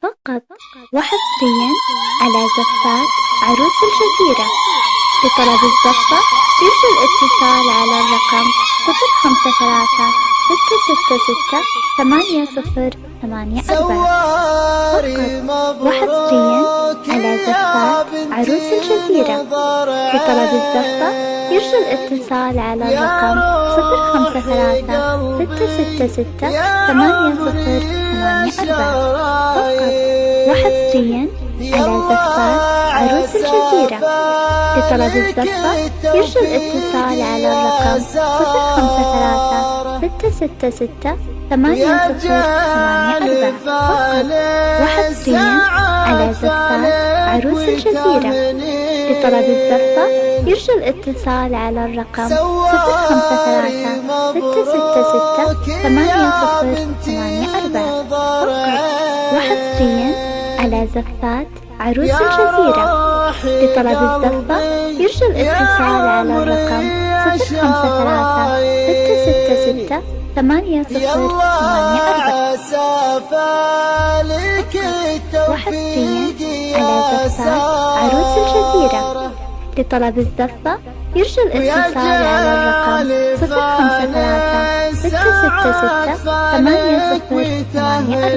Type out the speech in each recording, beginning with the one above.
فقط وحصريا على زفات عروس الجزيرة. لطلب الزفة يرجى الاتصال على الرقم 05668080884. فقط وحصريا على زفات عروس الجزيرة. لطلب الزفة يرجى الاتصال على الرقم 05668080884. فقط وحصريا على زفات عروس الجزيرة. لطلب الزفة يرجى الاتصال على الرقم 05668080884. فقط وحصريا على زفات عروس الجزيرة. لطلب الزفة يرجى الاتصال على الرقم 05668080884. فقط وحصريا على زفات عروس الجزيرة. لطلب الزفة يرجى الاتصال على الرقم 05668080884.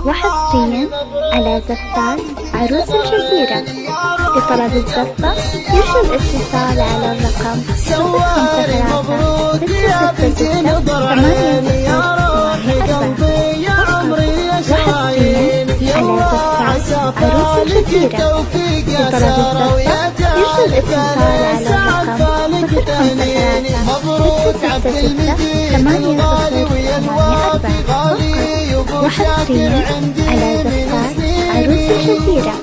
وحصريا على زفات عروس الجزيرة. لطلب الزفة يرجى الاتصال على الرقم 05668080884. فقط وحصريا على زفات عروس الجزيرة.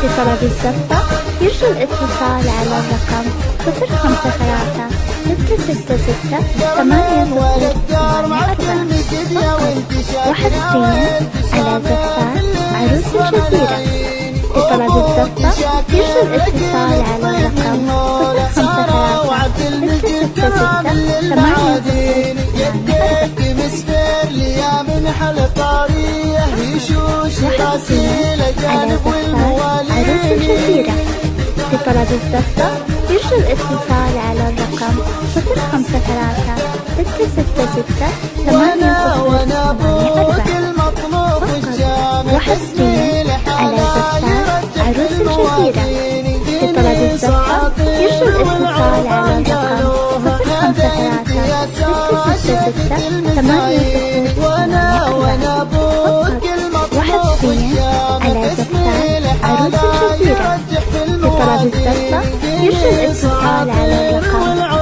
لطلب الزفة يرجى الاتصال على الرقم 05668080884. وحصريا على زفات عروس الجزيرة. لطلب الزفة يرجى الاتصال على الرقم 05668080884. وحصريا على زفات عروس الجزيرة. لطلب الزفة يرجى الاتصال على الرقم 05668080884. وحصريا على زفات عروس الجزيرة. لطلب الزفة يرجى الاتصال على الرقم 056680884.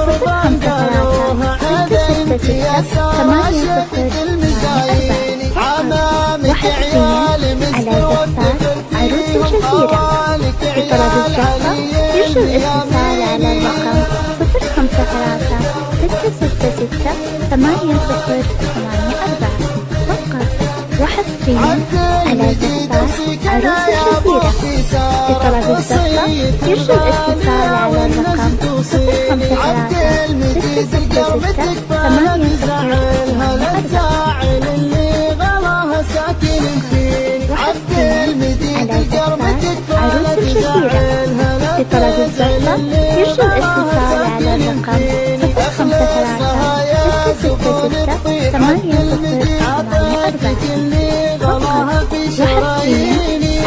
لطلب الزفة يرجى الاتصال على الرقم 05668080884. وحصريا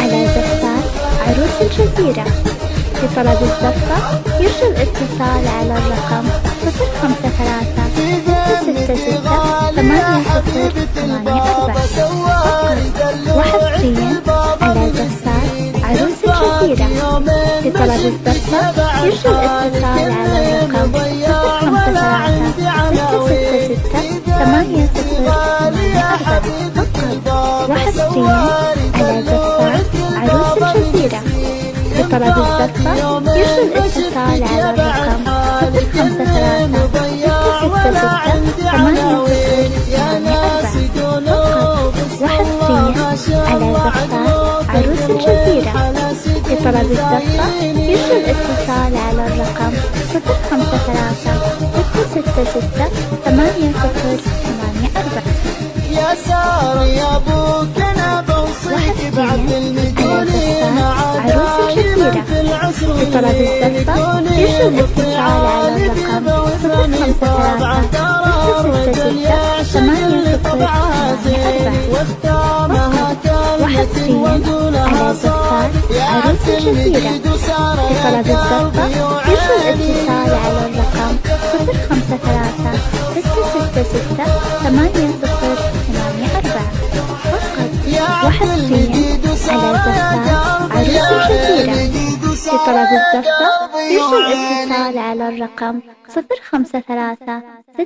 على زفات عروس الجزيرة. لطلب الزفة يرجى الاتصال على الرقم 05668080884. وحصريا على زفات عروس الجزيرة. لطلب الزفة يرجى الاتصال على الرقم 05668080884. وحصريا على زفات عروس الجزيرة. لطلب الزفة يرجى الاتصال على الرقم 05668080884. فقط وحصريا على زفات عروس الجزيرة. لطلب الزفة يرجى الاتصال على الرقم 05668080884. يا سار يا ابوك على زفاف عروس شهيرة. لطلب الزفة يرجى الاتصال على الرقم 053 666 800 8. وحصريا على زفاف عروس شهيرة. لطلب الزفة يرجى الاتصال على الرقم 053 666 800 804. فقط. وحصريا على زفاف عروس شهيرة. لطلب الزفة يرجى الاتصال على الرقم 053